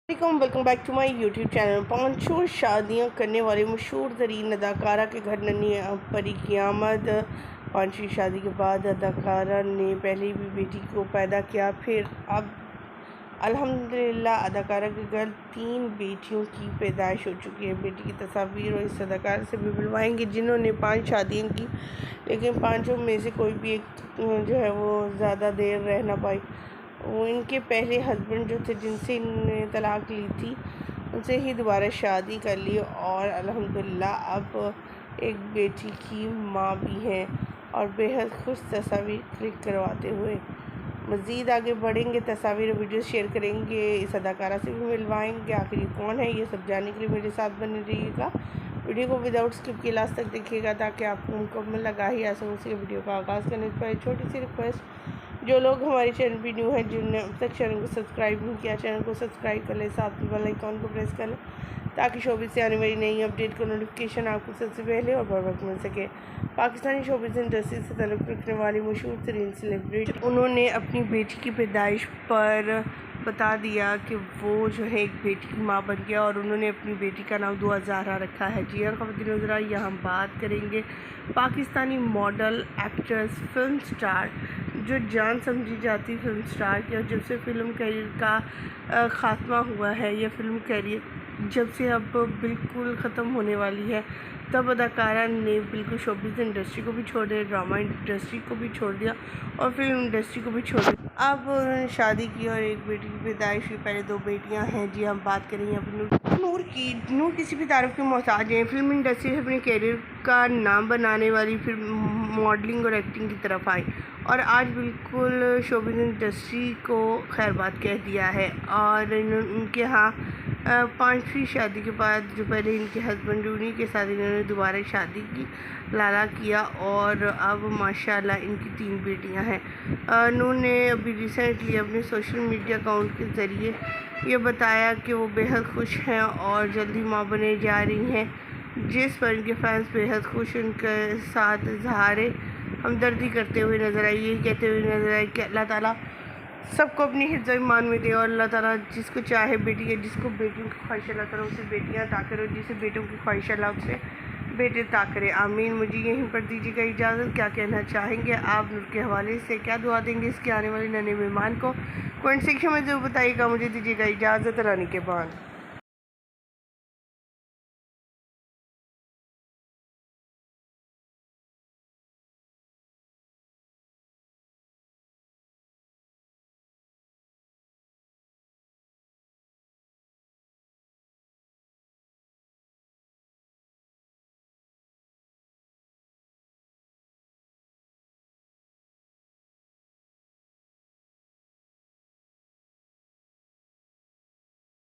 Welcome back to my YouTube channel. पाँचों शादियां करने वाली मशहूर तरीन अदाकारा के घर नन्ही परी की आमद। पाँचवीं शादी के बाद अदाकारा ने पहले भी बेटी को पैदा किया, फिर अब अल्हम्दुलिल्लाह अदाकारा के घर 3 बेटियों की पैदाइश हो चुकी है। बेटी की तस्वीर और इस अदाकारा से भी मिलवाएंगे जिन्होंने 5 शादियाँ की, लेकिन पाँचों में से कोई भी एक जो है वो ज़्यादा देर रह ना पाई। वो इनके पहले हस्बैंड जो थे, जिनसे इन्होंने तलाक ली थी, उनसे ही दोबारा शादी कर ली और अल्हम्दुलिल्लाह अब एक बेटी की माँ भी हैं और बेहद खुश तस्वीर क्लिक करवाते हुए। मज़ीद आगे बढ़ेंगे, तस्वीर और वीडियो शेयर करेंगे, इस अदाकारा से भी मिलवाएंगे। आखिर ये कौन है, ये सब जानने के लिए मेरे साथ बने रहिएगा। वीडियो को विदाउट स्किप के लास्ट तक देखिएगा ताकि आपको मुकम्मल लगा ही ऐसा उसी वीडियो का आगाज़ करने से पहले छोटी सी रिक्वेस्ट, जो लोग हमारे चैनल पर न्यू हैं, जिन्होंने अब तक चैनल को सब्सक्राइब नहीं किया, चैनल को सब्सक्राइब कर लें, साथ में बेल आइकॉन को प्रेस कर लें ताकि शोबिज़ से आने वाली नई अपडेट का नोटिफिकेशन आपको सबसे पहले और बर वक्त मिल सके। पाकिस्तानी शोबिज़ इंडस्ट्री से ताल्लुक़ रखने वाली मशहूर तरीन सेलिब्रिटी, उन्होंने अपनी बेटी की पैदाइश पर बता दिया कि वो जो है एक बेटी की माँ बन गया और उन्होंने अपनी बेटी का नाम दुआ ज़हरा रखा है। जी और ख़वातीन वज़रा, यहाँ हम बात करेंगे Pakistani model, actress, film star, जो जान समझी जाती फिल्म स्टार की, और जब से फिल्म करियर का ख़ात्मा हुआ है, या फिल्म करियर जब से अब बिल्कुल ख़त्म होने वाली है, तब अदाकारा ने बिल्कुल शोबिज़ इंडस्ट्री को भी छोड़ दिया, ड्रामा इंडस्ट्री को भी छोड़ दिया और फिल्म इंडस्ट्री को भी छोड़ दिया। अब उन्होंने शादी की और एक बेटी की पैदाइश हुई। पहले 2 बेटियां हैं। जी हम बात करेंगे अपनी नूर की। नूर किसी भी तारीफ की मोहताज है। फिल्म इंडस्ट्री से अपने करियर का नाम बनाने वाली फिर मॉडलिंग और एक्टिंग की तरफ आई और आज बिल्कुल शोबिज़ इंडस्ट्री को खैरबाद कह दिया है। और उनके यहाँ 5वीं शादी के बाद जो पहले इनके हस्बैंड, उन्हीं के साथ इन्होंने दोबारा शादी की, लाला किया और अब माशाल्लाह इनकी 3 बेटियां हैं। नूर ने अभी रिसेंटली अपने सोशल मीडिया अकाउंट के ज़रिए ये बताया कि वो बेहद खुश हैं और जल्दी माँ बनने जा रही हैं, जिस पर इनके फैंस बेहद खुश उनके साथ इज़हार हमदर्दी करते हुए नज़र आई। ये कहते हुए नज़र आए कि अल्लाह ताला सबको अपनी हिफ्ज़ ईमान में दे और अल्लाह ताला जिसको चाहे बेटी है, जिसको बेटियों की ख्वाहिश अल्लाह ताला उसे बेटियाँ अता करे और जिसे बेटों की ख्वाहिश अल्लाह उसे बेटे अता करे। आमीन। मुझे यहीं पर दीजिएगा इजाज़त। क्या कहना चाहेंगे आप नूर के हवाले से, क्या दुआ देंगे इसके आने वाले नन्हे मेहमान को, कमेंट सेक्शन में ज़रूर बताइएगा। मुझे दीजिएगा इजाज़त। रानी के बाद।